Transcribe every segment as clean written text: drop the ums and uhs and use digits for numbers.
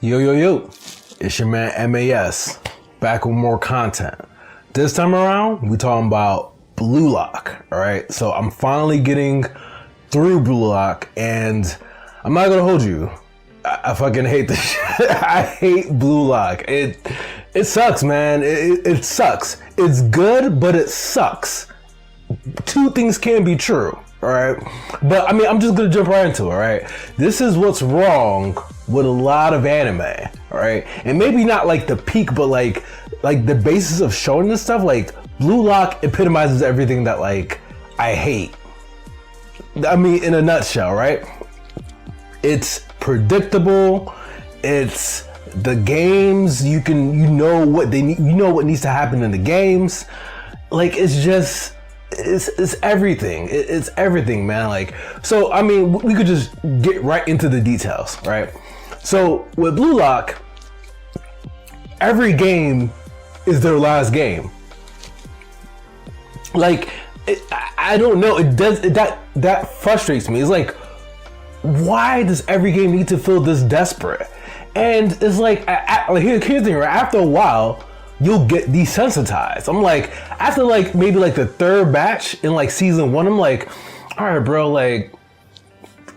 Yo, yo, yo, it's your man MAS, back with more content. This time around, we talking about Blue Lock, all right? So I'm finally getting through Blue Lock, and I'm not gonna hold you. I fucking hate this shit. I hate Blue Lock. It sucks, man. It sucks. It's good, but it sucks. Two things can be true, all right? But I mean, I'm just gonna jump right into it, all right? This is what's wrong with a lot of anime, all right? And maybe not like the peak, but like the basis of shonen and stuff. Like Blue Lock epitomizes everything that like I hate. I mean, in a nutshell, right? It's predictable. It's the games. You know what they need. You know what needs to happen in the games. Like it's everything. It's everything, man. Like, so I mean, we could just get right into the details, right? So with Blue Lock, every game is their last game. Like, I don't know. That frustrates me. It's like, why does every game need to feel this desperate? And it's like, here's the thing, right? After a while, you'll get desensitized. I'm like, after like maybe like the third batch in like season 1, I'm like, all right, bro, like,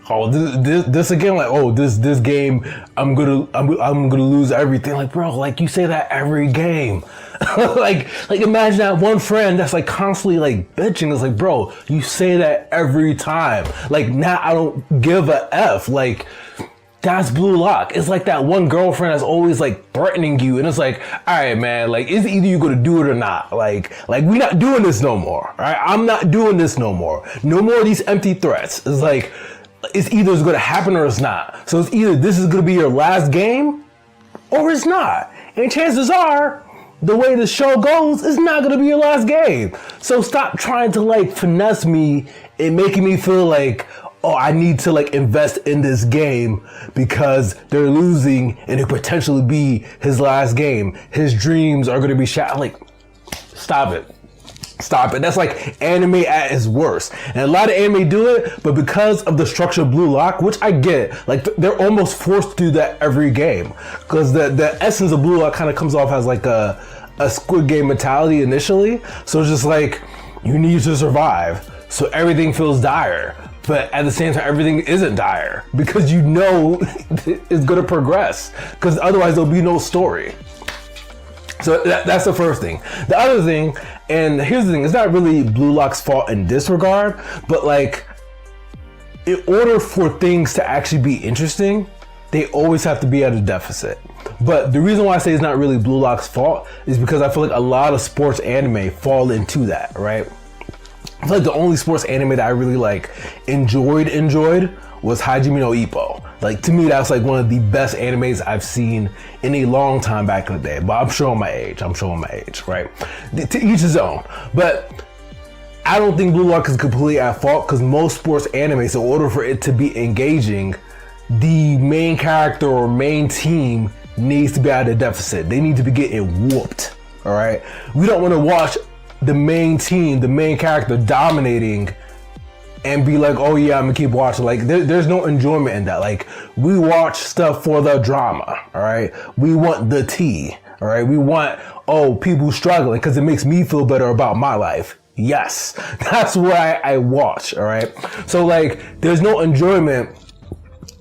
oh, this again, like, oh, this game, I'm gonna lose everything. Like, bro, like you say that every game. like imagine that one friend that's like constantly like bitching. It's like, bro, you say that every time. Like, now I don't give a F. Like, that's Blue Lock. It's like that one girlfriend that's always like threatening you, and it's like, all right, man, like it's either you gonna do it or not. Like we not doing this no more. All right, I'm not doing this no more. No more of these empty threats. It's like, it's either it's gonna happen or it's not. So it's either this is gonna be your last game or it's not. And chances are, the way the show goes, it's not gonna be your last game. So stop trying to like finesse me and making me feel like, oh, I need to like invest in this game because they're losing and it could potentially be his last game. His dreams are gonna be shattered. Like, stop it. Stop it. That's like anime at its worst. And a lot of anime do it, but because of the structure of Blue Lock, which I get, like they're almost forced to do that every game. Because the essence of Blue Lock kind of comes off as like a Squid Game mentality initially. So it's just like, you need to survive. So everything feels dire. But at the same time, everything isn't dire. Because you know it's going to progress. Because otherwise there'll be no story. So that's the first thing. The other thing, and here's the thing, it's not really Blue Lock's fault in this regard, but like, in order for things to actually be interesting, they always have to be at a deficit. But the reason why I say it's not really Blue Lock's fault is because I feel like a lot of sports anime fall into that, right? I feel like the only sports anime that I really like enjoyed was Hajime no Ippo. Like, to me, that's like one of the best animes I've seen in a long time back in the day. But I'm showing my age, right? To each his own. But I don't think Blue Lock is completely at fault, because most sports animes, in order for it to be engaging, the main character or main team needs to be at a deficit. They need to be getting whooped, all right? We don't want to watch the main team, the main character dominating and be like, oh yeah, I'm gonna keep watching. Like, there's no enjoyment in that. Like, we watch stuff for the drama, all right? We want the tea, all right? We want, oh, people struggling because it makes me feel better about my life. Yes, that's why I watch, all right? So like, there's no enjoyment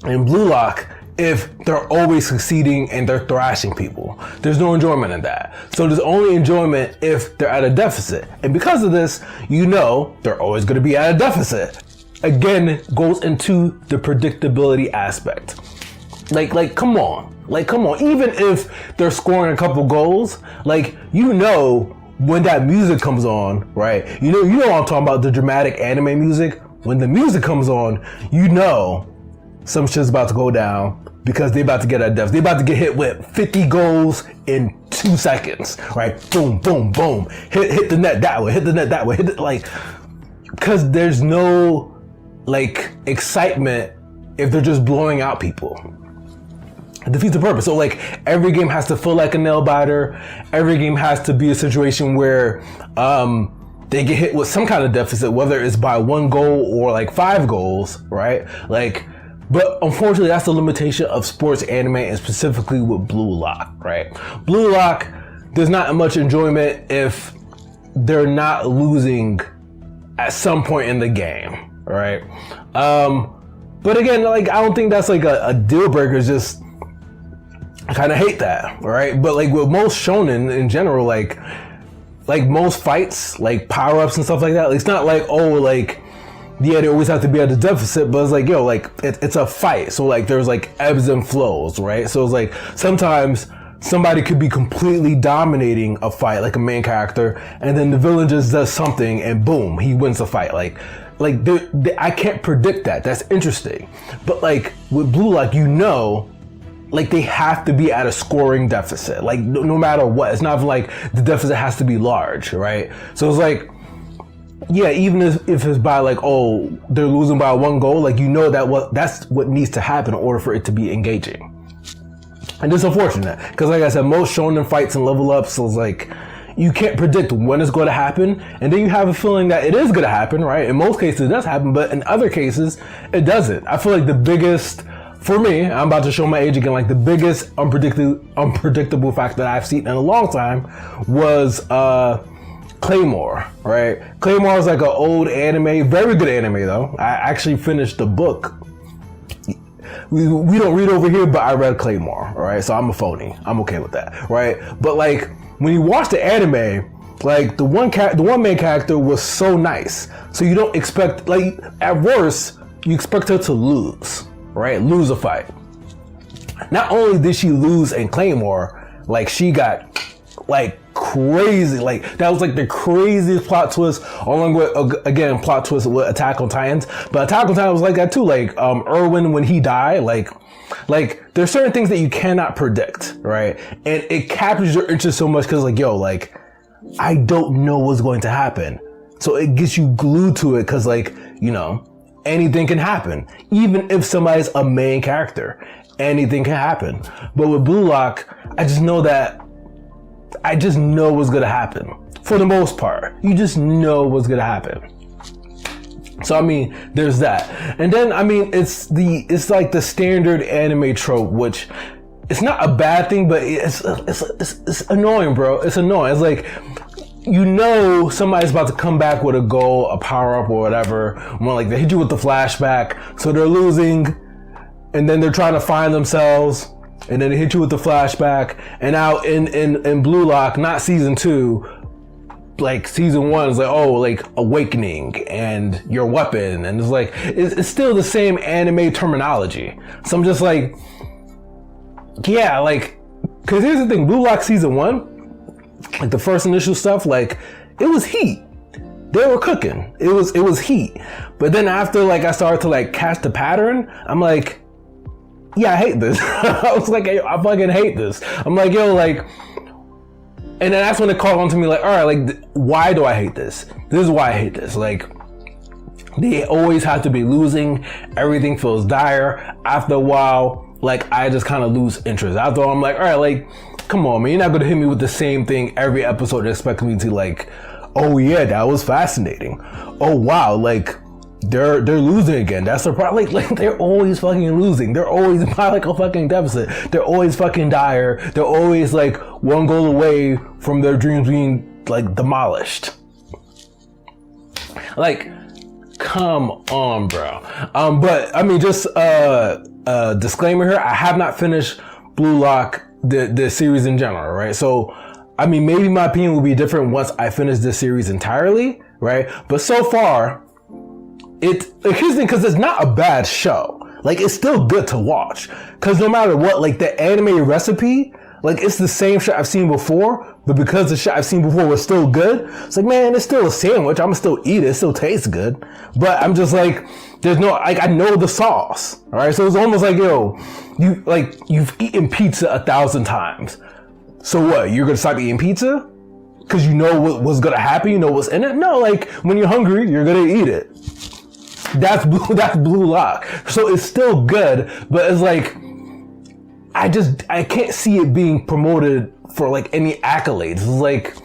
in Blue Lock if they're always succeeding and they're thrashing people. There's no enjoyment in that. So there's only enjoyment if they're at a deficit. And because of this, you know they're always gonna be at a deficit. Again, goes into the predictability aspect. Like, come on. Like, come on. Even if they're scoring a couple goals, like, you know when that music comes on, right? You know what I'm talking about, the dramatic anime music. When the music comes on, you know some shit's about to go down because they about to get at depth. They about to get hit with 50 goals in 2 seconds, right? Boom, boom, boom. Hit the net that way, hit the net that way. Like, because there's no like excitement if they're just blowing out people. It defeats the purpose. So like, every game has to feel like a nail biter. Every game has to be a situation where they get hit with some kind of deficit, whether it's by 1 goal or like 5 goals, right? Like, But unfortunately, that's the limitation of sports anime, and specifically with Blue Lock, right? Blue Lock, there's not much enjoyment if they're not losing at some point in the game, right? But again, like, I don't think that's like a deal breaker. It's just, I kind of hate that, right? But like with most shonen in general, like most fights, like power-ups and stuff like that, it's not like, oh, like, yeah, they always have to be at a deficit, but it's like, yo, like, it's a fight. So like, there's like ebbs and flows, right? So it's like, sometimes somebody could be completely dominating a fight, like a main character, and then the villain just does something and boom, he wins the fight. Like I can't predict that. That's interesting. But like with Blue Lock, you know, like they have to be at a scoring deficit, like no matter what. It's not like the deficit has to be large, right? So it's like, yeah, even if it's by like, oh, they're losing by 1 goal, like, you know that's what needs to happen in order for it to be engaging. And it's unfortunate because, like I said, most shonen fights and level ups, so it's like you can't predict when it's going to happen, and then you have a feeling that it is going to happen, right? In most cases it does happen, but in other cases it doesn't. I feel like the biggest, for me, I'm about to show my age again, like the biggest unpredictable fact that I've seen in a long time was Claymore, right? Claymore is like an old anime, very good anime though. I actually finished the book. We don't read over here, but I read Claymore, all right? So I'm a phony. I'm okay with that, right? But like, when you watch the anime, like the one main character was so nice. So you don't expect, like, at worst, you expect her to lose, right? Lose a fight. Not only did she lose in Claymore, like she got like crazy, like that was like the craziest plot twist, along with again plot twist with Attack on Titans. But Attack on Titan was like that too. Like Erwin, when he died, like there's certain things that you cannot predict, right? And it captures your interest so much because like, yo, like I don't know what's going to happen, so it gets you glued to it because, like, you know, anything can happen. Even if somebody's a main character, anything can happen. But with Blue Lock, I just know what's gonna happen. For the most part, you just know what's gonna happen. So I mean, there's that. And then I mean, it's like the standard anime trope, which it's not a bad thing, but it's annoying, bro. It's annoying. It's like, you know, somebody's about to come back with a goal, a power up or whatever. When like they hit you with the flashback, so they're losing, and then they're trying to find themselves. And then they hit you with the flashback, and now in Blue Lock, not season 2, like season 1 is like, oh, like awakening and your weapon, and it's like it's still the same anime terminology. So I'm just like, yeah, like, because here's the thing, Blue Lock season 1, like the first initial stuff, like it was heat. They were cooking. It was heat. But then after like I started to like catch the pattern, I'm like, yeah, I hate this. I was like, hey, I fucking hate this. I'm like, yo, like, and then that's when it called on to me, like, all right, like, why do I hate this? This is why I hate this. Like, they always have to be losing. Everything feels dire. After a while, like, I just kind of lose interest. After all, I'm like, all right, like, come on, man. You're not going to hit me with the same thing every episode and expect me to, like, oh, yeah, that was fascinating. Oh, wow, like, they're losing again. That's the problem. Like they're always fucking losing. They're always by like a fucking deficit. They're always fucking dire. They're always like 1 goal away from their dreams being like demolished. Like, come on, bro. But I mean, just disclaimer here. I have not finished Blue Lock, the series in general, right? So, I mean, maybe my opinion will be different once I finish this series entirely, right? But so far, here's the thing, because it's not a bad show. Like, it's still good to watch. Because no matter what, like, the anime recipe, like, it's the same shit I've seen before, but because the shit I've seen before was still good, it's like, man, it's still a sandwich. I'm gonna still eat it. It still tastes good. But I'm just like, there's no, like, I know the sauce. All right. So it's almost like, yo, you've eaten pizza 1,000 times. So what? You're gonna stop eating pizza? Because you know what's gonna happen? You know what's in it? No, like, when you're hungry, you're gonna eat it. That's Blue Lock. So it's still good, but it's like, I can't see it being promoted for like any accolades. It's like,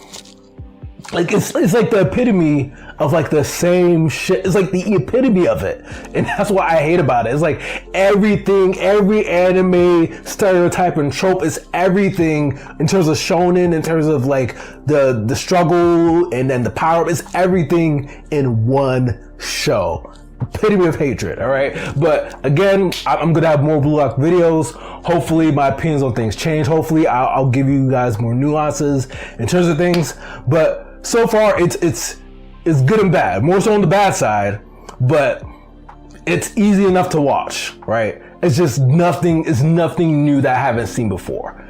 Like it's like the epitome of like the same shit. It's like the epitome of it, and that's what I hate about it. It's like everything, every anime stereotype and trope is everything in terms of shonen, in terms of like the struggle and then the power. It's everything in one show. Epitome of hatred. All right, but again, I'm gonna have more Blue Lock videos. Hopefully my opinions on things change. Hopefully I'll give you guys more nuances in terms of things, but so far it's good and bad, more so on the bad side, but it's easy enough to watch, right? It's just nothing new that I haven't seen before.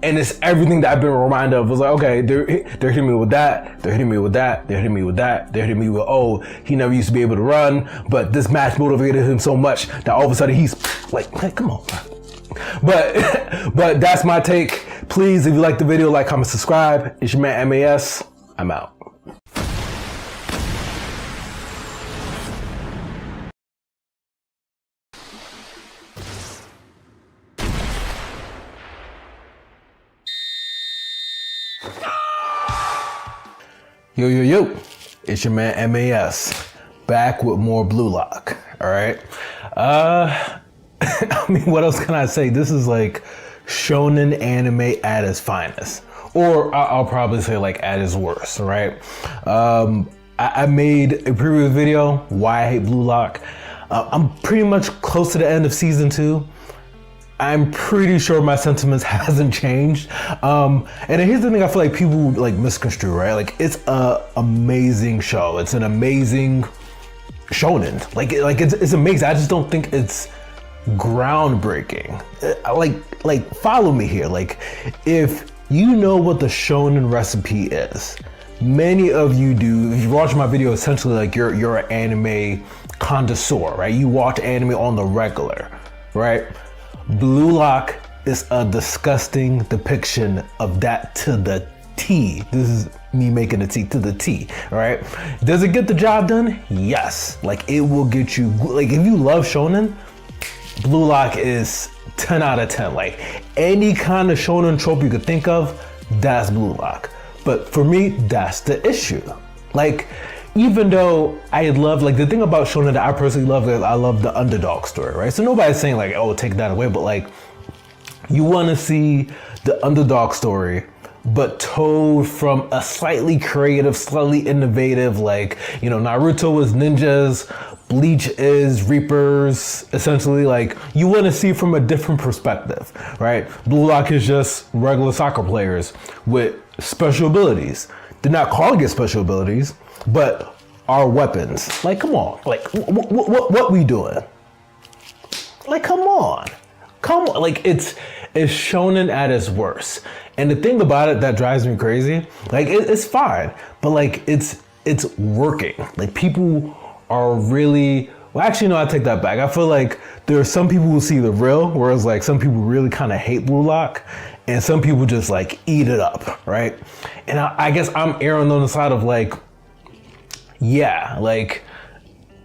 And it's everything that I've been reminded of. Was like, okay, they're hitting me with that, they're hitting me with that, they're hitting me with that, they're hitting me with, oh, he never used to be able to run, but this match motivated him so much that all of a sudden he's like come on. But that's my take. Please, if you like the video, like, comment, subscribe. It's your man MAS. I'm out. Yo, it's your man MAS, back with more Blue Lock. All right. I mean, what else can I say? This is like shonen anime at its finest, or I'll probably say like at its worst. Right. I made a previous video why I hate Blue Lock. I'm pretty much close to the end of season 2. I'm pretty sure my sentiments hasn't changed. And here's the thing I feel like people like misconstrue, right? Like it's an amazing show. It's an amazing shonen. Like it's amazing. I just don't think it's groundbreaking. Like follow me here. Like if you know what the shonen recipe is, many of you do. If you watch my video, essentially like you're an anime connoisseur, right? You watch anime on the regular, right? Blue Lock is a disgusting depiction of that to the T. This is me making the T to the T, right? Does it get the job done? Yes. Like it will get you, like if you love shonen, Blue Lock is 10 out of 10. Like any kind of shonen trope you could think of, that's Blue Lock. But for me, that's the issue. Like, even though I love, like the thing about shonen that I personally love is I love the underdog story, right? So nobody's saying like, oh, take that away, but like you want to see the underdog story, but told from a slightly creative, slightly innovative, like, you know, Naruto is ninjas, Bleach is reapers, essentially. Like you want to see from a different perspective, right? Blue Lock is just regular soccer players with special abilities. They're not calling it special abilities, but our weapons. Like, come on. Like, what we doing? Like, come on. Like, it's shonen at its worst. And the thing about it that drives me crazy, like, it's fine, but like, it's working. Like, people are really, well, actually, no, I take that back. I feel like there are some people who see the real, whereas like some people really kind of hate Blue Lock, and some people just like eat it up, right? And I guess I'm erring on the side of like, yeah, like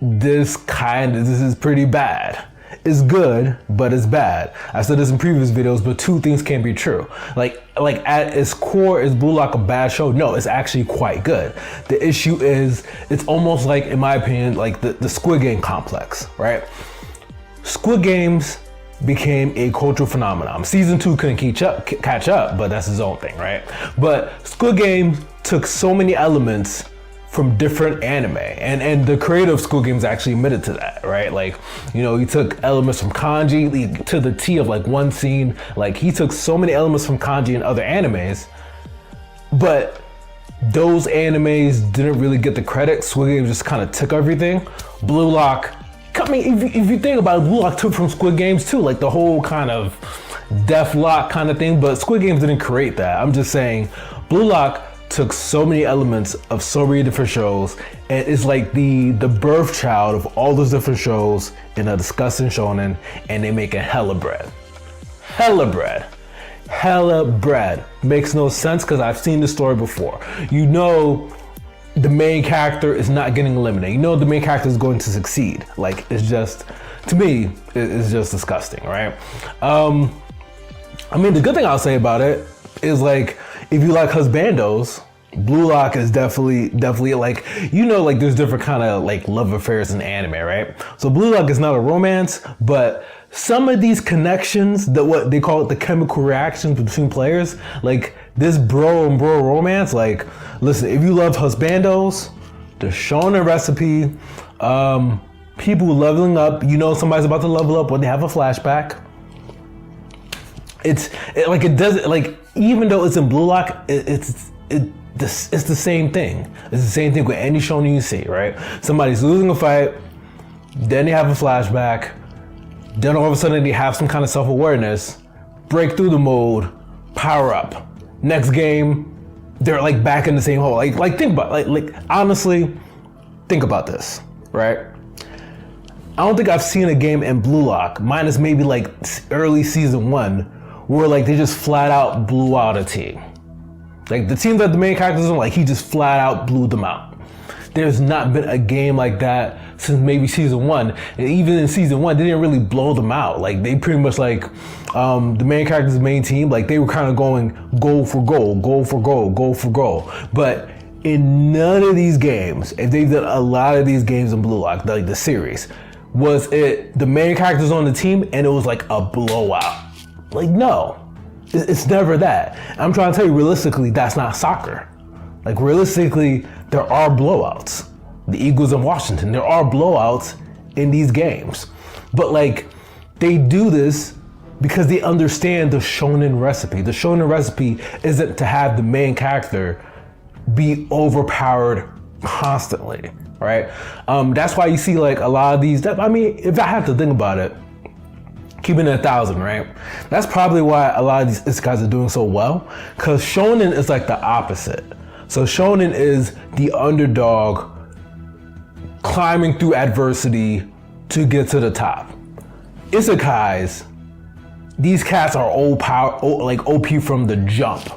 this is pretty bad. It's good, but it's bad. I said this in previous videos, but two things can't be true. Like at its core, is Blue Lock a bad show? No, it's actually quite good. The issue is, it's almost like, in my opinion, like the Squid Game complex, right? Squid Games became a cultural phenomenon. Season 2 couldn't catch up, but that's his own thing, right? But Squid Game took so many elements from different anime, and the creator of Squid Games actually admitted to that, right? Like, you know, he took elements from kanji to the T of like one scene. Like he took so many elements from kanji and other animes, but those animes didn't really get the credit. Squid Games just kind of took everything. Blue Lock, I mean, if you think about it, Blue Lock took from Squid Games too, like the whole kind of Death Lock kind of thing, but Squid Games didn't create that. I'm just saying, Blue Lock took so many elements of so many different shows, and it's like the birth child of all those different shows in a disgusting shonen, and they make it hella bread. Hella bread. Makes no sense because I've seen this story before. You know, the main character is not getting eliminated. You know the main character is going to succeed. Like, it's just, to me, it's just disgusting, right? I mean, the good thing I'll say about it is like, if you like husbandos, Blue Lock is definitely like, you know, like there's different kind of like love affairs in anime, right? So Blue Lock is not a romance, but some of these connections, that what they call it, the chemical reactions between players, like this bro and bro romance, like, listen, if you love husbandos, the shonen recipe, people leveling up, you know somebody's about to level up when they have a flashback. It doesn't, like, even though it's in Blue Lock, it's the same thing. It's the same thing with any shonen you see, right? Somebody's losing a fight, then they have a flashback, then all of a sudden they have some kind of self-awareness, break through the mode, power up. Next game, they're like back in the same hole. Like think about, like honestly, think about this, right? I don't think I've seen a game in Blue Lock, minus maybe like early season 1, where like they just flat out blew out a team. Like the team that the main characters are like, he just flat out blew them out. There's not been a game like that since maybe season 1. And even in season 1, they didn't really blow them out. Like they pretty much like, the main character's main team, like they were kind of going goal for goal, goal for goal, goal for goal. But in none of these games, if they've done a lot of these games in Blue Lock, like the series, was it the main characters on the team and it was like a blowout? Like no, it's never that. I'm trying to tell you, realistically, that's not soccer. Like realistically, there are blowouts. The Eagles in Washington, there are blowouts in these games. But like, they do this because they understand the shonen recipe. The shonen recipe isn't to have the main character be overpowered constantly, right? That's why you see like a lot of these, I mean, if I have to think about it, keeping it 1,000, right? That's probably why a lot of these isekais are doing so well, because shonen is like the opposite. So shonen is the underdog climbing through adversity to get to the top. Isekais, these cats are like OP from the jump.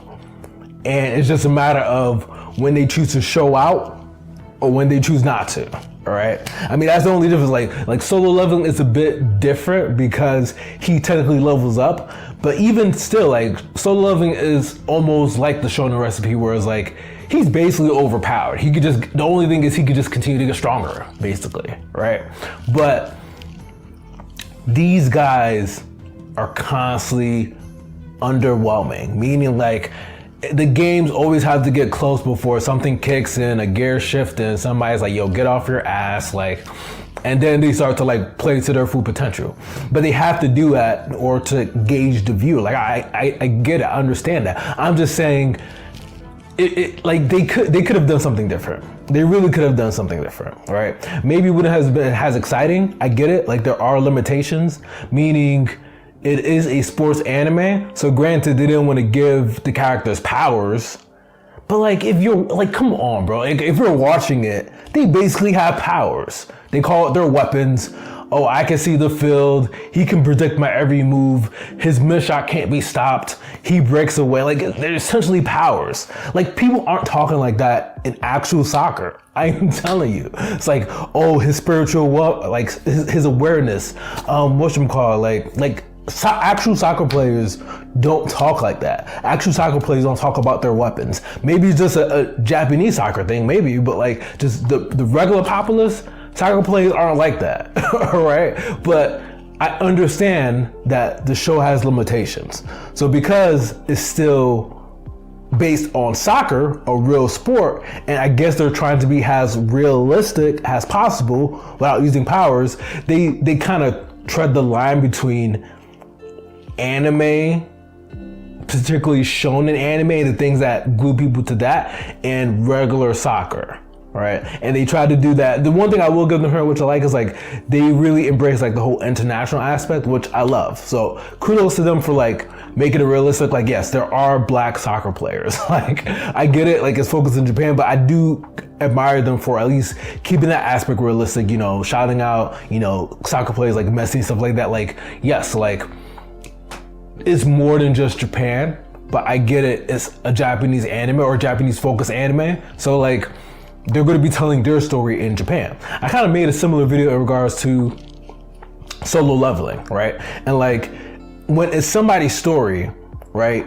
And it's just a matter of when they choose to show out or when they choose not to, all right? I mean, that's the only difference. Like Solo Leveling is a bit different because he technically levels up, but even still, like Solo Leveling is almost like the shonen recipe, where it's like, he's basically overpowered. He could just, the only thing is he could just continue to get stronger, basically, right? But these guys are constantly underwhelming, meaning like the games always have to get close before something kicks in, a gear shift in, somebody's like, yo, get off your ass, like, and then they start to like play to their full potential. But they have to do that in order to gauge the viewer. Like I get it, I understand that. I'm just saying, like they could have done something different. They really could have done something different, right? Maybe it wouldn't have been as exciting. I get it. Like there are limitations, meaning it is a sports anime. So granted, they didn't want to give the characters powers, but like if you're like, come on, bro. Like, if you're watching it, they basically have powers. They call it their weapons. Oh, I can see the field. He can predict my every move. His mid shot can't be stopped. He breaks away. Like they're essentially powers. Like people aren't talking like that in actual soccer. I am telling you. It's like, oh, his spiritual, like his awareness. Whatchamacallit, actual soccer players don't talk like that. Actual soccer players don't talk about their weapons. Maybe it's just a Japanese soccer thing, maybe, but like just the regular populace, soccer players aren't like that, all right? But I understand that the show has limitations. So because it's still based on soccer, a real sport, and I guess they're trying to be as realistic as possible without using powers, they kind of tread the line between anime, particularly shonen anime, the things that glue people to that, and regular soccer. Right, and they tried to do that. The one thing I will give them credit, which I like, is like they really embrace like the whole international aspect, which I love. So kudos to them for like making it realistic. Like, yes, there are black soccer players. Like, I get it. Like, it's focused in Japan, but I do admire them for at least keeping that aspect realistic. You know, shouting out, you know, soccer players like Messi and stuff like that. Like, yes, like it's more than just Japan, but I get it. It's a Japanese anime or Japanese focused anime. So like, they're going to be telling their story in Japan. I kind of made a similar video in regards to Solo Leveling, right? And like, when it's somebody's story, right,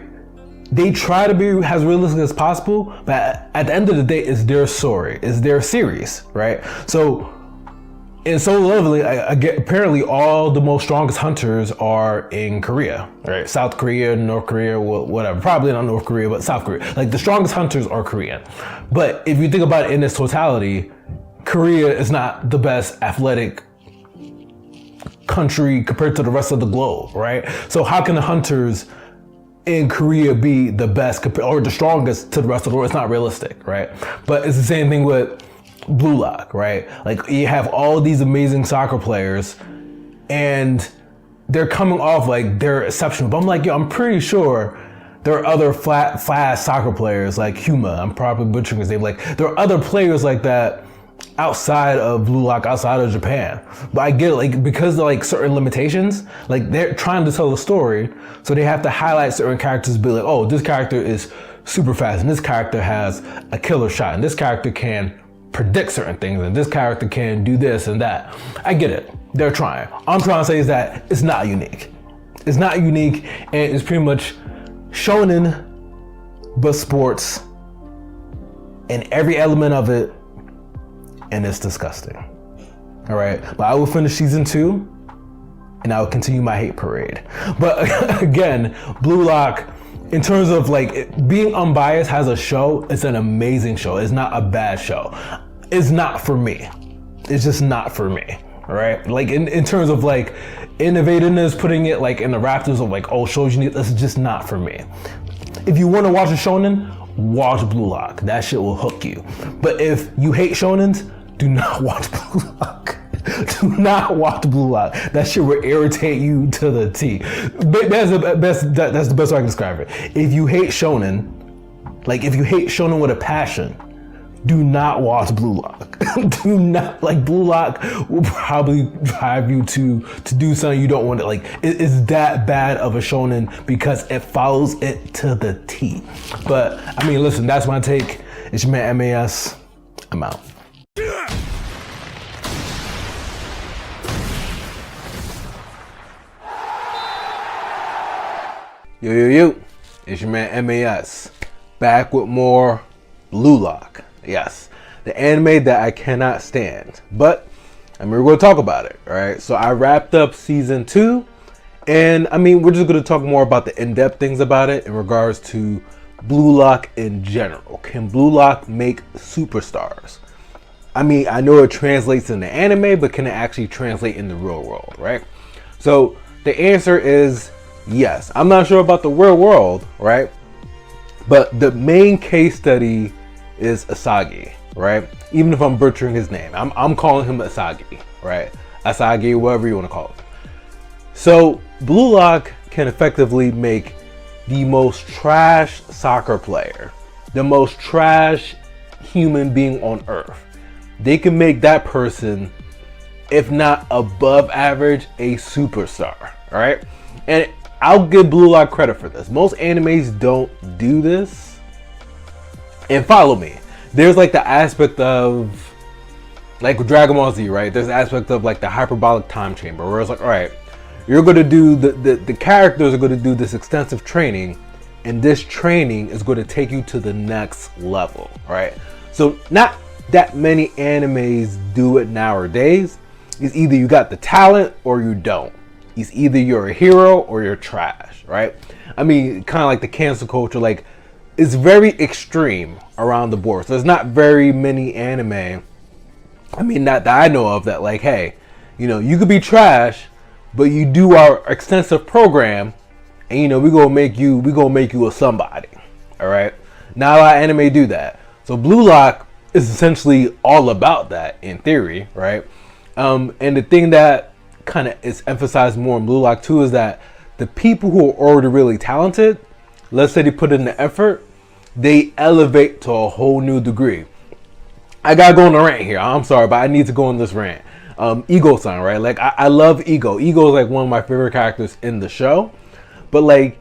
they try to be as realistic as possible, but at the end of the day, it's their story, it's their series, right? So in Solo Leveling, apparently all the most strongest hunters are in Korea, right? South Korea, North Korea, whatever. Probably not North Korea, but South Korea. Like the strongest hunters are Korean. But if you think about it in its totality, Korea is not the best athletic country compared to the rest of the globe, right? So how can the hunters in Korea be the best or the strongest to the rest of the world? It's not realistic, right? But it's the same thing with Blue Lock, right? Like you have all these amazing soccer players and they're coming off like they're exceptional. But I'm like, yo, I'm pretty sure there are other fast soccer players like Huma. I'm probably butchering his name. Like there are other players like that outside of Blue Lock, outside of Japan. But I get it, like because of like certain limitations, like they're trying to tell a story, so they have to highlight certain characters, be like, oh, this character is super fast, and this character has a killer shot, and this character can predict certain things, and this character can do this and that. I get it. They're trying. All I'm trying to say is that it's not unique. It's not unique, and it's pretty much shonen, but sports, and every element of it, and it's disgusting. All right, but I will finish season 2, and I will continue my hate parade. But again, Blue Lock, in terms of like being unbiased, has a show. It's an amazing show. It's not a bad show. It's not for me. It's just not for me. All right. Like in terms of like innovativeness, putting it like in the rafters of like, oh, shows you need. That's just not for me. If you want to watch a shonen, watch Blue Lock. That shit will hook you. But if you hate shonens, do not watch Blue Lock. Do not watch Blue Lock. That shit will irritate you to the T. That's the best way I can describe it. If you hate shonen, like if you hate shonen with a passion, do not watch Blue Lock. Do not, like Blue Lock will probably drive you to do something you don't want to, like it's that bad of a shonen because it follows it to the T. But I mean, listen, that's my take. It's your man MAS. I'm out. Yo, it's your man MAS, back with more Blue Lock. Yes, the anime that I cannot stand, but I mean, we're going to talk about it, all right? So I wrapped up season 2, and I mean, we're just going to talk more about the in-depth things about it in regards to Blue Lock in general. Can Blue Lock make superstars? I mean, I know it translates in the anime, but can it actually translate in the real world, right? So the answer is yes. I'm not sure about the real world, right? But the main case study is Asagi, right? Even if I'm butchering his name, I'm calling him Asagi, right? Asagi, whatever you want to call it. So Blue Lock can effectively make the most trash soccer player, the most trash human being on earth. They can make that person, if not above average, a superstar, all right? And I'll give Blue Lock credit for this. Most animes don't do this. And follow me. There's like the aspect of like Dragon Ball Z, right? There's the aspect of like the hyperbolic time chamber where it's like, all right, you're going to do the characters are going to do this extensive training, and this training is going to take you to the next level, right? So not that many animes do it nowadays. It's either you got the talent or you don't. It's either you're a hero or you're trash, right? I mean, kind of like the cancel culture, like it's very extreme around the board. So there's not very many anime, I mean, not that I know of, that like, hey, you know, you could be trash, but you do our extensive program, and you know, we gonna make you a somebody. All right. Not a lot of anime do that. So Blue Lock is essentially all about that in theory, right? And the thing that kind of is emphasized more in Blue Lock too is that the people who are already really talented, let's say they put in the effort, they elevate to a whole new degree. I gotta go on a rant here. I'm sorry, but I need to go on this rant. Ego-san, right? Like I love Ego. Ego is like one of my favorite characters in the show. But like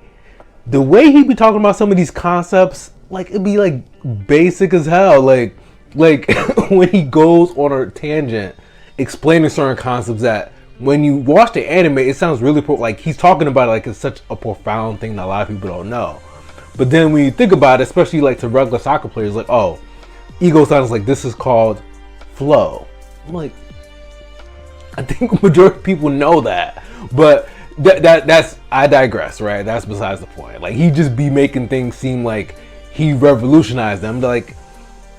the way he be talking about some of these concepts, like it'd be like basic as hell. Like when he goes on a tangent explaining certain concepts that when you watch the anime, it sounds really like he's talking about it like it's such a profound thing that a lot of people don't know. But then when you think about it, especially like to regular soccer players, like, oh, ego sounds like this is called flow. I'm like, I think majority of people know that, but that's I digress, right? That's besides the point. Like, he just be making things seem like he revolutionized them. Like,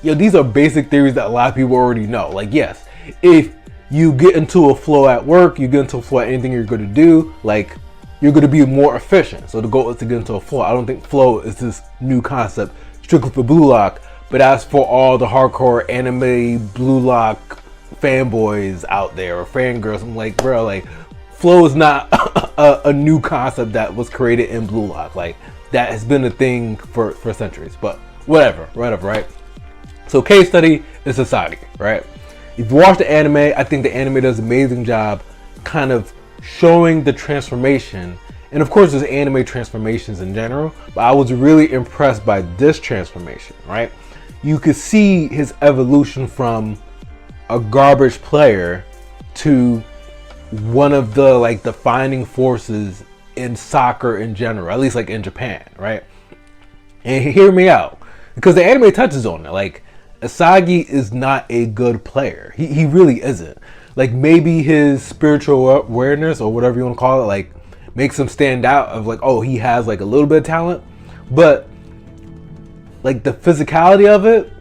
yo, these are basic theories that a lot of people already know. Like, yes, if you get into a flow at work, you get into a flow at anything you're going to do, like, you're going to be more efficient. So the goal is to get into a flow. I don't think flow is this new concept strictly for Blue Lock, but as for all the hardcore anime Blue Lock fanboys out there or fangirls, I'm like, bro, like, flow is not a new concept that was created in Blue Lock. Like, that has been a thing for centuries, but whatever, right? So case study is Asagi, right? If you watch the anime, I think the anime does an amazing job kind of showing the transformation. And of course, there's anime transformations in general, but I was really impressed by this transformation, right? You could see his evolution from a garbage player to one of the like defining forces in soccer in general, at least like in Japan, right? And hear me out, because the anime touches on it. Like, Asagi is not a good player. He really isn't. Like, maybe his spiritual awareness or whatever you want to call it, like, makes him stand out of like, oh, he has like a little bit of talent, but like the physicality of it,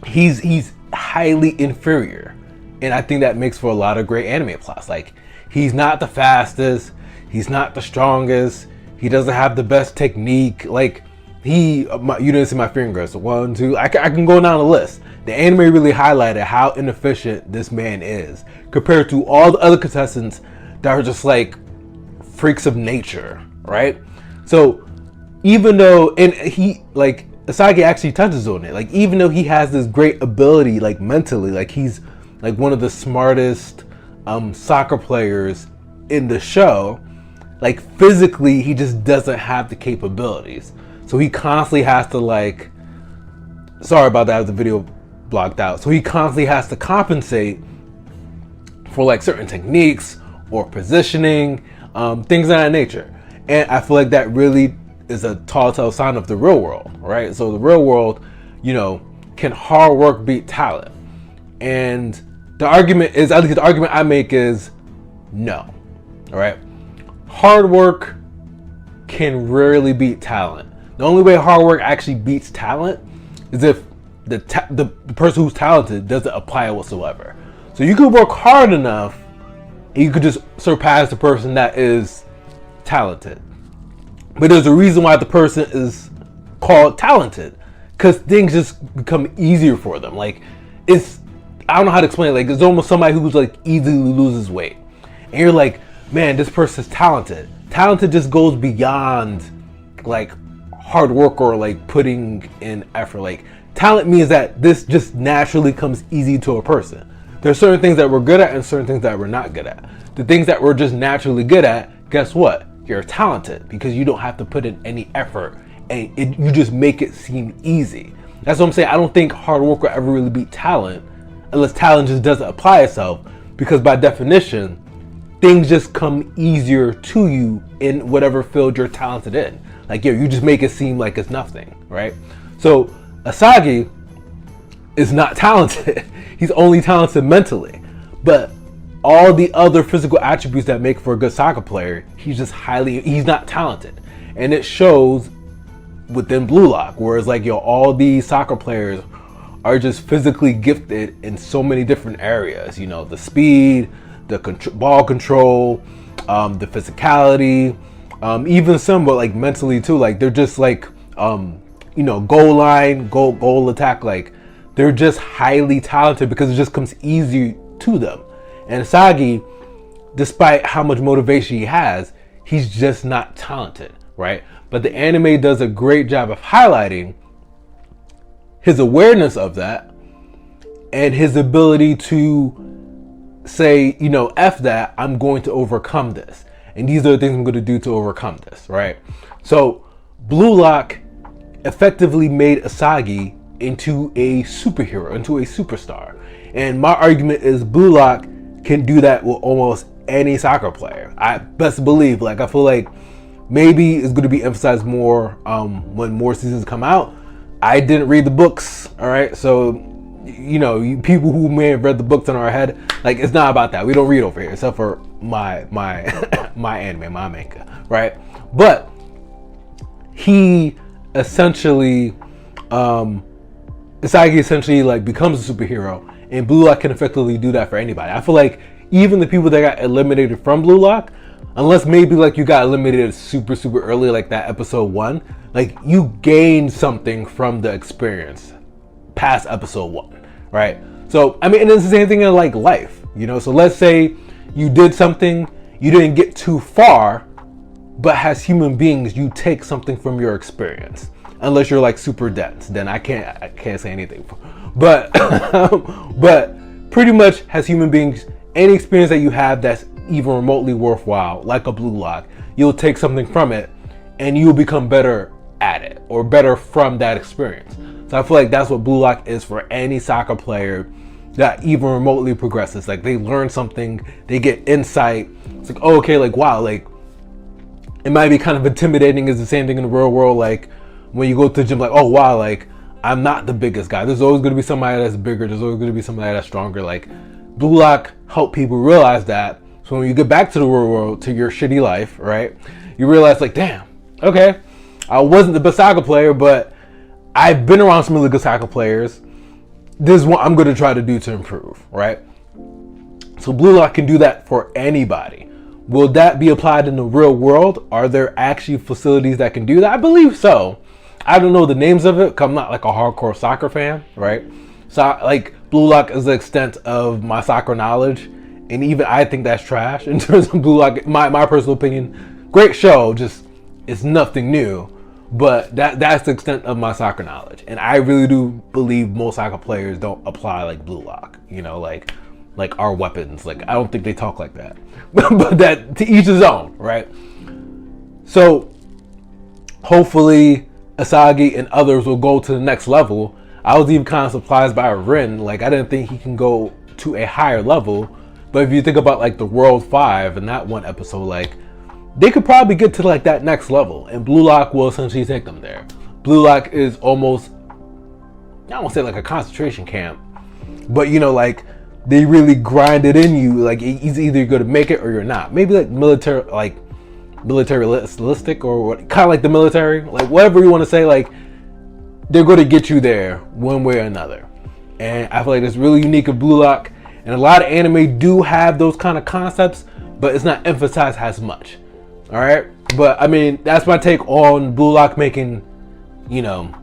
he's highly inferior. And I think that makes for a lot of great anime plots. Like, he's not the fastest, he's not the strongest, he doesn't have the best technique. Like, you didn't see my fingers. So 1, 2, I can go down the list. The anime really highlighted how inefficient this man is compared to all the other contestants that are just like freaks of nature, right? So even though, and he, like, Asagi actually touches on it, like, even though he has this great ability, like, mentally, like, he's like one of the smartest soccer players in the show, like, physically he just doesn't have the capabilities. So he constantly has to, like, sorry about that, the video blocked out. So he constantly has to compensate for like certain techniques or positioning, things of that nature. And I feel like that really is a telltale sign of the real world, right? So the real world, you know, can hard work beat talent? And the argument is, I think the argument I make is no, all right? Hard work can rarely beat talent. The only way hard work actually beats talent is if the person who's talented doesn't apply it whatsoever. So you could work hard enough and you could just surpass the person that is talented. But there's a reason why the person is called talented, because things just become easier for them. Like, it's, I don't know how to explain it. Like, it's almost somebody who's like easily loses weight. And you're like, man, this person's talented. Talented just goes beyond like hard work or like putting in effort. Like, talent means that this just naturally comes easy to a person. There's certain things that we're good at and certain things that we're not good at. The things that we're just naturally good at, guess what? You're talented because you don't have to put in any effort and you just make it seem easy. That's what I'm saying. I don't think hard work will ever really beat talent unless talent just doesn't apply itself, because by definition, things just come easier to you in whatever field you're talented in. Like, yo, you just make it seem like it's nothing, right? So Asagi is not talented. He's only talented mentally. But all the other physical attributes that make for a good soccer player, he's not talented. And it shows within Blue Lock, whereas like, yo, all these soccer players are just physically gifted in so many different areas. You know, the speed, the ball control, the physicality, even somewhat like mentally too. Like, they're just like, you know, goal line, goal attack. Like, they're just highly talented because it just comes easy to them. And Asagi, despite how much motivation he has, he's just not talented, right? But the anime does a great job of highlighting his awareness of that and his ability to say, you know, F that, I'm going to overcome this. And these are the things I'm going to do to overcome this, right? So Blue Lock effectively made Asagi into a superhero, into a superstar. And my argument is Blue Lock can do that with almost any soccer player. I best believe, like, I feel like maybe it's going to be emphasized more when more seasons come out. I didn't read the books, all right? So, you know, you people who may have read the books in our head, like, it's not about that. We don't read over here, except for my my anime, my manga, right? But he essentially, Isagi essentially like becomes a superhero, and Blue Lock can effectively do that for anybody. I feel like even the people that got eliminated from Blue Lock, unless maybe like you got eliminated super early, like that episode 1, like you gain something from the experience past episode 1, right? So I mean, and it's the same thing in like life, you know. So let's say you did something, you didn't get too far, but as human beings, you take something from your experience. Unless you're like super dense, then I can't say anything. But but pretty much as human beings, any experience that you have that's even remotely worthwhile, like a Blue Lock, you'll take something from it and you'll become better at it, or better from that experience. So I feel like that's what Blue Lock is for any soccer player that even remotely progresses. Like they learn something, they get insight. It's like, oh, okay, like wow, like it might be kind of intimidating. It's the same thing in the real world. Like when you go to the gym, like, oh wow, like I'm not the biggest guy. There's always going to be somebody that's bigger. There's always going to be somebody that's stronger. Like Blue Lock help people realize that. So when you get back to the real world, to your shitty life, right, you realize like, damn, okay, I wasn't the best soccer player, but I've been around some really good soccer players. This is what I'm going to try to do to improve, right? So Blue Lock can do that for anybody. Will that be applied in the real world? Are there actually facilities that can do that? I believe so. I don't know the names of it because I'm not like a hardcore soccer fan, right? So like Blue Lock is the extent of my soccer knowledge, and even I think that's trash in terms of Blue Lock. My personal opinion, great show, just it's nothing new, but that's the extent of my soccer knowledge. And I really do believe most soccer players don't apply like Blue Lock, you know, like our weapons. Like I don't think they talk like that, but that to each his own, right? So hopefully Isagi and others will go to the next level. I was even kind of surprised by Rin. Like I didn't think he can go to a higher level. But if you think about like the World 5 and that one episode, like they could probably get to like that next level, and Blue Lock will essentially take them there. Blue Lock is almost, I don't want to say like a concentration camp, but you know, like they really grind it in you. Like it's either going to make it or you're not. Maybe like militaristic or what, kind of like the military, like whatever you want to say, like they're going to get you there one way or another. And I feel like it's really unique of Blue Lock, and a lot of anime do have those kind of concepts, but it's not emphasized as much. All right, but I mean, that's my take on Blue Lock making, you know,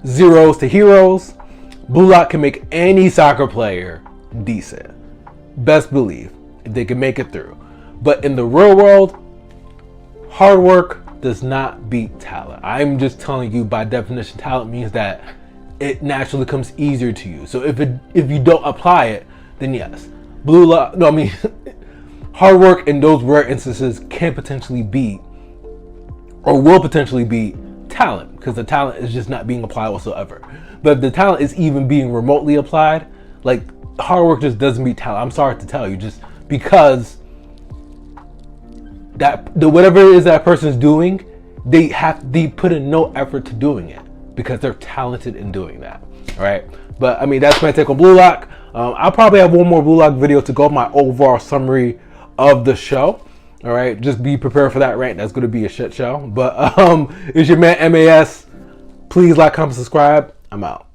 zeros to heroes. Blue Lock can make any soccer player decent, best believe, if they can make it through. But in the real world, hard work does not beat talent. I'm just telling you, by definition, talent means that it naturally comes easier to you. So if you don't apply it, then yes, Blue Lock. No, I mean, hard work in those rare instances can potentially beat, or will potentially beat, talent, because the talent is just not being applied whatsoever. But if the talent is even being remotely applied, like hard work just doesn't beat talent. I'm sorry to tell you, just because whatever it is that person's doing, they put in no effort to doing it because they're talented in doing that. All right, but I mean, that's my take on Blue Lock. I'll probably have one more Blue Lock video to go, my overall summary of the show. All right, just be prepared for that rant. That's going to be a shit show. But it's your man MAS. Please like, comment, subscribe. I'm out.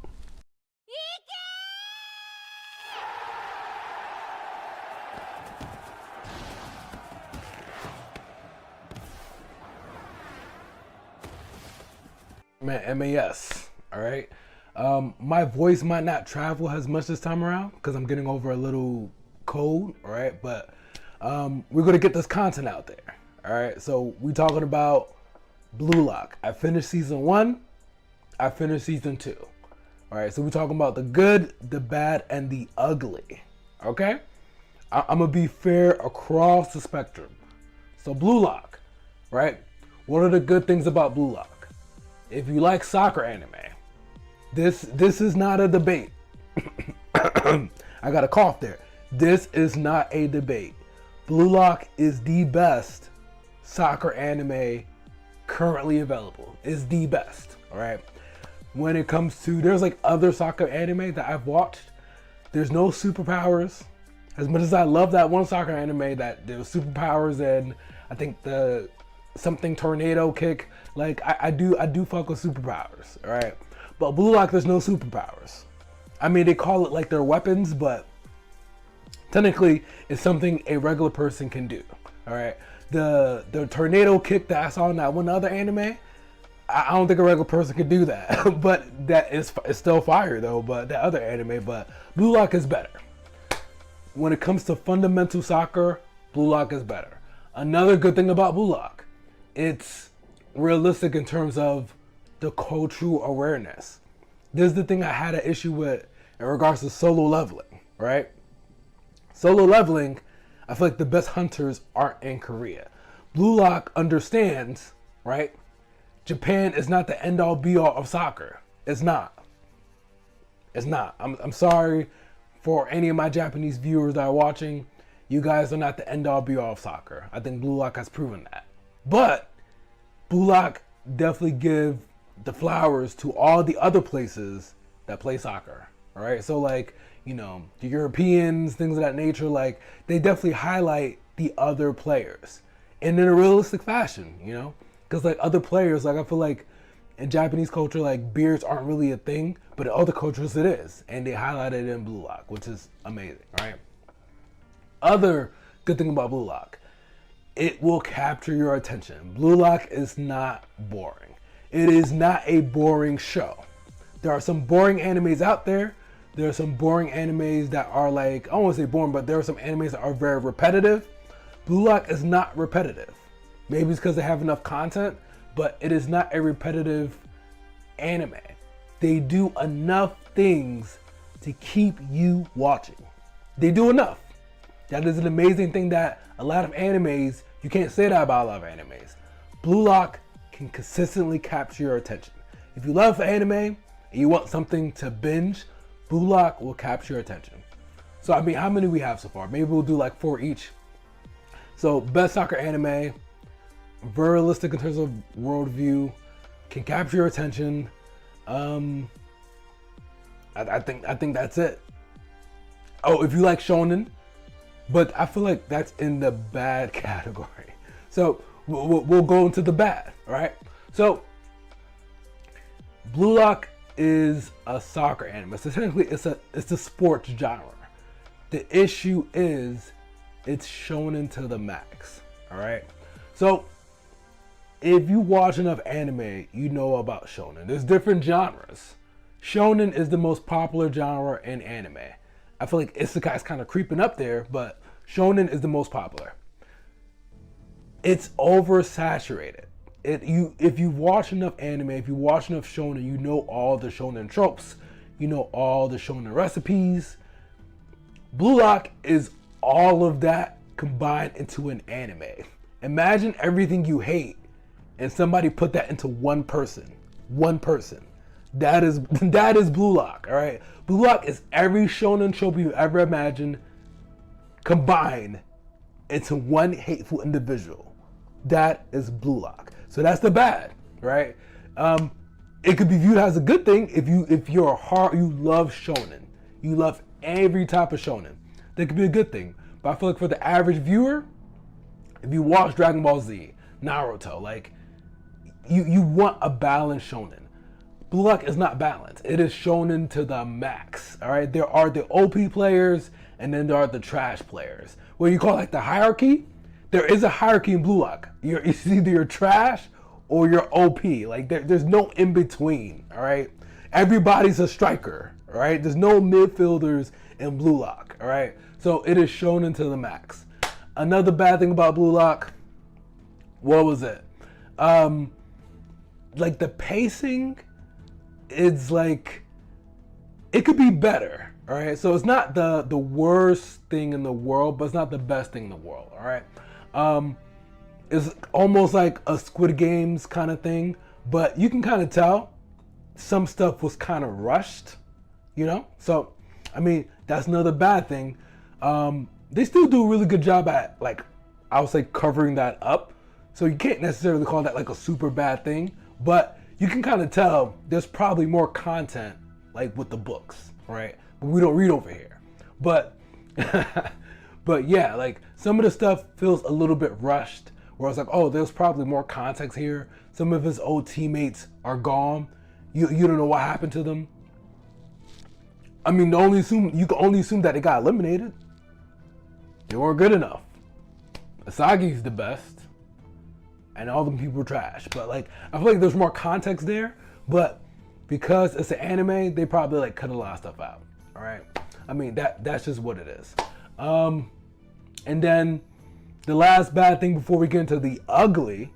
Man, MAS. All right. My voice might not travel as much this time around because I'm getting over a little cold. All right, but we're gonna get this content out there. All right. So we talking about Blue Lock. I finished season 1. I finished season 2. All right. So we're talking about the good, the bad, and the ugly. Okay. I'm gonna be fair across the spectrum. So Blue Lock, right? What are the good things about Blue Lock? If you like soccer anime, this is not a debate. I got a cough there. This is not a debate. Blue Lock is the best soccer anime currently available. Is the best, all right? When it comes to, there's like other soccer anime that I've watched. There's no superpowers. As much as I love that one soccer anime that there was superpowers and I think the something tornado kick, like I do fuck with superpowers, all right? But Blue Lock, there's no superpowers. I mean, they call it like their weapons, but technically it's something a regular person can do, all right? The tornado kick that I saw in that one other anime, I don't think a regular person could do that. But that is still fire though, but that other anime, but Blue Lock is better. When it comes to fundamental soccer, Blue Lock is better. Another good thing about Blue Lock, it's realistic in terms of the cultural awareness. This is the thing I had an issue with in regards to solo leveling, right? Solo leveling, I feel like the best hunters aren't in Korea. Blue Lock understands, right? Japan is not the end all be all of soccer. It's not. It's not. I'm sorry for any of my Japanese viewers that are watching. You guys are not the end all be all of soccer. I think Blue Lock has proven that. But Blue Lock definitely give the flowers to all the other places that play soccer. All right. So like, you know, the Europeans, things of that nature, like they definitely highlight the other players and in a realistic fashion, you know, because like other players, like I feel like in Japanese culture, like beards aren't really a thing, but in other cultures it is. And they highlight it in Blue Lock, which is amazing, right? Other good thing about Blue Lock, it will capture your attention. Blue Lock is not boring. It is not a boring show. There are some boring animes out there. There are some boring animes that are like, I don't want to say boring, but there are some animes that are very repetitive. Blue Lock is not repetitive. Maybe it's because they have enough content, but it is not a repetitive anime. They do enough things to keep you watching. They do enough. That is an amazing thing that a lot of animes, you can't say that about a lot of animes. Blue Lock can consistently capture your attention. If you love anime and you want something to binge, Blue Lock will capture your attention. So I mean, how many we have so far? Maybe we'll do like 4 each. So best soccer anime, very realistic in terms of worldview, can capture your attention. I think that's it. Oh, if you like shonen, but I feel like that's in the bad category. So we'll go into the bad, all right? So Blue Lock is a soccer anime. So technically it's a sports genre. The issue is it's shonen to the max, all right? So if you watch enough anime, you know about shonen. There's different genres. Shonen is the most popular genre in anime. I feel like isekai is kind of creeping up there, but shonen is the most popular. It's oversaturated. If you watch enough anime, if you watch enough shonen, you know all the shonen tropes, you know all the shonen recipes. Blue Lock is all of that combined into an anime. Imagine everything you hate and somebody put that into one person. One person. That is Blue Lock, all right? Blue Lock is every shonen trope you ever imagined combined into one hateful individual. That is Blue Lock. So that's the bad, right? It could be viewed as a good thing if you love shonen. You love every type of shonen. That could be a good thing. But I feel like for the average viewer, if you watch Dragon Ball Z, Naruto, like you want a balanced shonen. Blue Lock is not balanced. It is shonen to the max. All right. There are the OP players and then there are the trash players. What you call like the hierarchy? There is a hierarchy in Blue Lock. It's either you're trash or you're OP. Like there's no in between. All right. Everybody's a striker. All right. There's no midfielders in Blue Lock. All right. So it is shonen to the max. Another bad thing about Blue Lock, what was it? Like the pacing, it's like, it could be better, all right? So it's not the worst thing in the world, but it's not the best thing in the world, all right? It's almost like a Squid Games kind of thing, but you can kind of tell some stuff was kind of rushed, you know? So, I mean, that's another bad thing. They still do a really good job at, like, I would say covering that up. So you can't necessarily call that like a super bad thing, but you can kind of tell there's probably more content like with the books, right? But we don't read over here. But but yeah, like some of the stuff feels a little bit rushed, where it's like, oh, there's probably more context here. Some of his old teammates are gone. You don't know what happened to them. I mean, you can only assume that they got eliminated. They weren't good enough. Asagi's the best, and all them people were trash. But like, I feel like there's more context there. But because it's an anime, they probably like cut a lot of stuff out. All right. I mean, that's just what it is. And then the last bad thing before we get into the ugly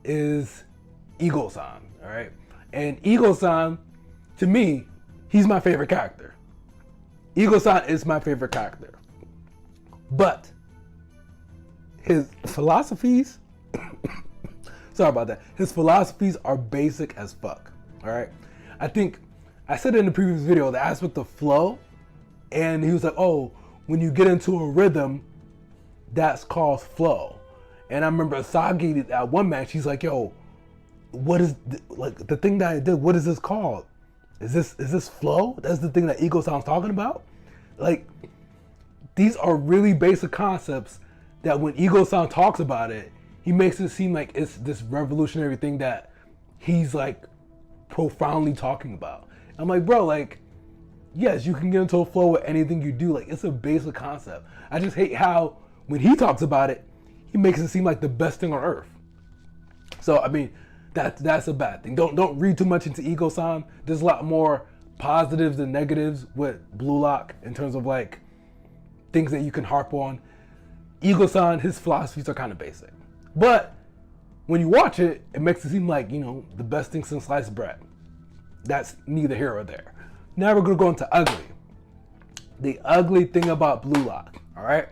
is Ego-san. All right. And Ego-san, to me, he's my favorite character. Ego-san is my favorite character. But his philosophies, sorry about that. His philosophies are basic as fuck. All right. I think I said in the previous video, the aspect of flow, and he was like, oh, when you get into a rhythm, that's called flow. And I remember Asagi at one match, he's like, yo, what is like the thing that I did? What is this called? Is this flow? That's the thing that Ego-san's talking about. Like, these are really basic concepts that when Ego-san talks about it, he makes it seem like it's this revolutionary thing that he's like profoundly talking about. I'm like, bro, like, yes, you can get into a flow with anything you do. Like, it's a basic concept. I just hate how when he talks about it, he makes it seem like the best thing on earth. So I mean, that's a bad thing. Don't read too much into Ego-san. There's a lot more positives than negatives with Blue Lock in terms of like things that you can harp on. Ego-san, his philosophies are kind of basic, but when you watch it, it makes it seem like, you know, the best thing since sliced bread. That's neither here or there. Now we're gonna go into ugly. The ugly thing about Blue Lock, all right?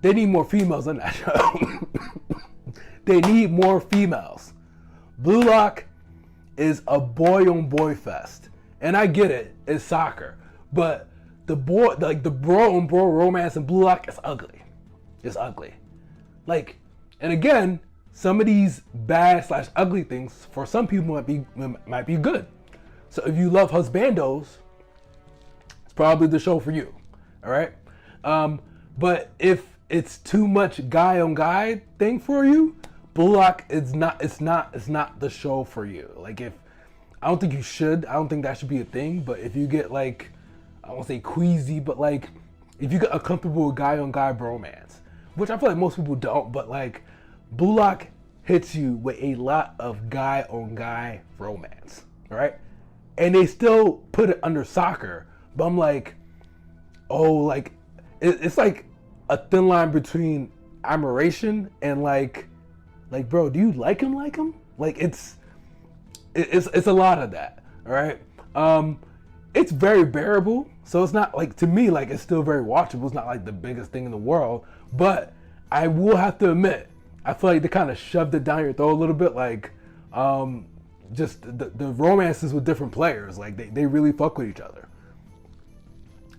They need more females on that show. They need more females. Blue Lock is a boy on boy fest. And I get it, it's soccer. But the boy, like the bro on bro romance in Blue Lock is ugly. It's ugly. Like, and again, some of these bad / ugly things for some people might be good. So if you love husbandos, it's probably the show for you. All right. But if it's too much guy on guy thing for you, Blue Lock it's not the show for you. Like, if I don't think you should, I don't think that should be a thing. But if you get like, I won't say queasy, but like if you get uncomfortable with guy on guy bromance, which I feel like most people don't, but like Blue Lock hits you with a lot of guy on guy romance, right? And they still put it under soccer, but I'm like, oh, like it's like a thin line between admiration and like, bro, do you like him? Like it's a lot of that, all right? It's very bearable, so it's not like, to me, like it's still very watchable. It's not like the biggest thing in the world, but I will have to admit, I feel like they kind of shoved it down your throat a little bit, like just the romances with different players, like they really fuck with each other.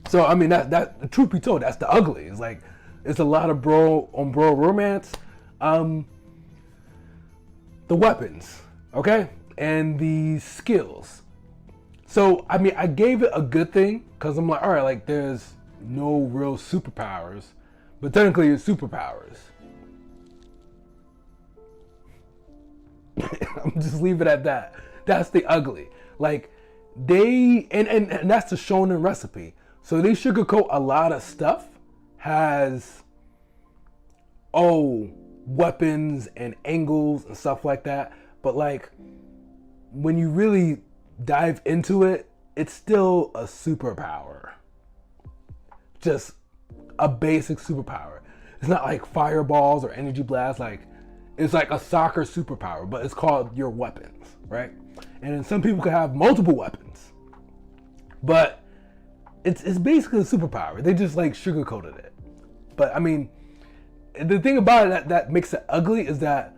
So I mean, that the truth be told, that's the ugly. It's like it's a lot of bro on bro romance. The weapons, okay, and the skills. So I mean, I gave it a good thing because I'm like, all right, like there's no real superpowers, but technically it's superpowers. I'm just leave it at that. That's the ugly. Like they and that's the shonen recipe. So they sugarcoat a lot of stuff. Has weapons and angles and stuff like that. But like when you really dive into it, it's still a superpower. Just a basic superpower. It's not like fireballs or energy blasts. Like it's like a soccer superpower, but it's called your weapons, right? And then some people can have multiple weapons, but it's basically a superpower. They just like sugarcoated it. But I mean, the thing about it that makes it ugly is that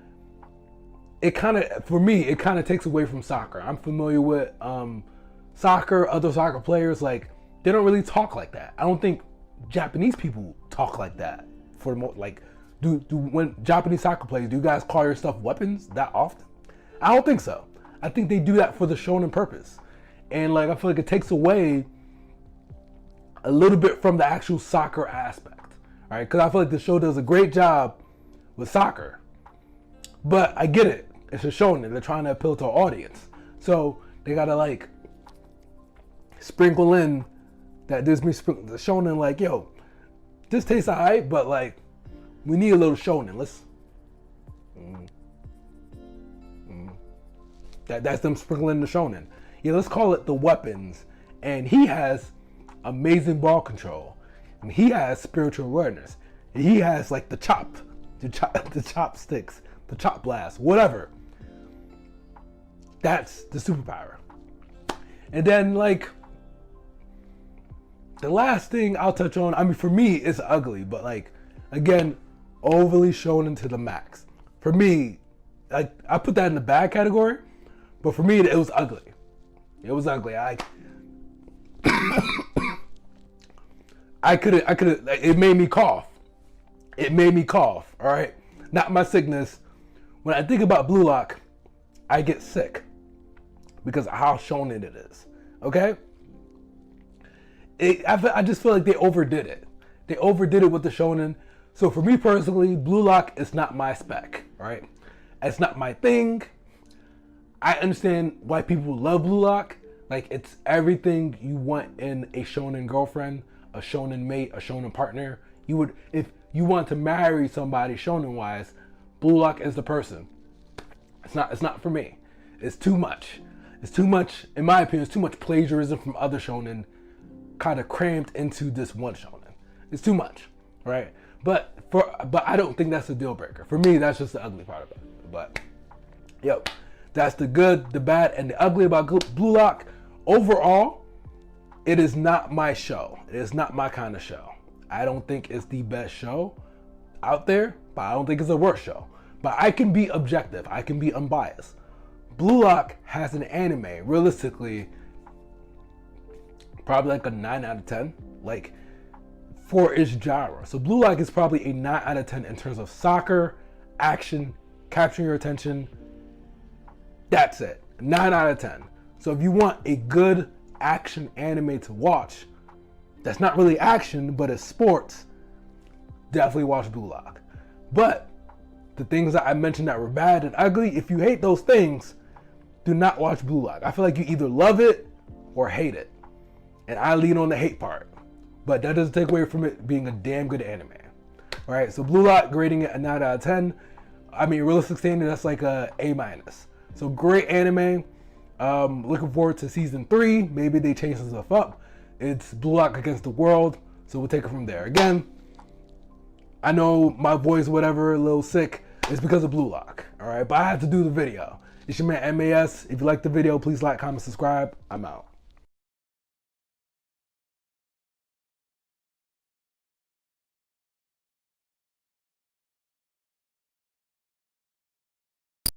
it kind of, for me, it kind of takes away from soccer. I'm familiar with soccer, other soccer players, like they don't really talk like that. I don't think Japanese people talk like that for the most, like Do when Japanese soccer players, do you guys call your stuff weapons that often? I don't think so. I think they do that for the shonen purpose. And like, I feel like it takes away a little bit from the actual soccer aspect, right? Because I feel like the show does a great job with soccer. But I get it. It's a shonen. They're trying to appeal to an audience. So they gotta like sprinkle in that the shonen, like, yo, this tastes alright, but like, we need a little shonen. Let's that's them sprinkling the shonen. Yeah, let's call it the weapons. And he has amazing ball control. And he has spiritual awareness. And he has like the chopsticks, the chop blast, whatever. That's the superpower. And then like the last thing I'll touch on, I mean, for me, it's ugly, but like, again, overly shonen to the max. For me, I put that in the bad category, but for me, it was ugly. It was ugly. I couldn't, it made me cough. It made me cough, all right? Not my sickness. When I think about Blue Lock, I get sick because of how shonen it is, okay? I just feel like they overdid it. They overdid it with the shonen. So for me personally, Blue Lock is not my spec, right? It's not my thing. I understand why people love Blue Lock. Like, it's everything you want in a shonen girlfriend, a shonen mate, a shonen partner. You would, if you want to marry somebody shonen wise, Blue Lock is the person. It's not for me. It's too much. It's too much, in my opinion, it's too much plagiarism from other shonen kind of crammed into this one shonen. It's too much, right? But I don't think that's a deal breaker. For me, that's just the ugly part of it. But yo, that's the good, the bad, and the ugly about Blue Lock. Overall, it is not my show. It is not my kind of show. I don't think it's the best show out there, but I don't think it's the worst show. But I can be objective. I can be unbiased. Blue Lock has an anime, realistically, probably like a 9 out of 10, like for its genre. So Blue Lock is probably a 9 out of 10 in terms of soccer, action, capturing your attention. That's it, 9 out of 10. So if you want a good action anime to watch, that's not really action, but it's sports, definitely watch Blue Lock. But the things that I mentioned that were bad and ugly, if you hate those things, do not watch Blue Lock. I feel like you either love it or hate it. And I lean on the hate part. But that doesn't take away from it being a damn good anime. Alright, so Blue Lock, grading it a 9 out of 10. I mean, realistic standard, that's like a A-. So great anime. Looking forward to season 3. Maybe they change some stuff up. It's Blue Lock against the world. So we'll take it from there. Again, I know my voice, whatever, a little sick. It's because of Blue Lock. Alright, but I have to do the video. It's your man MAS. If you like the video, please like, comment, subscribe. I'm out.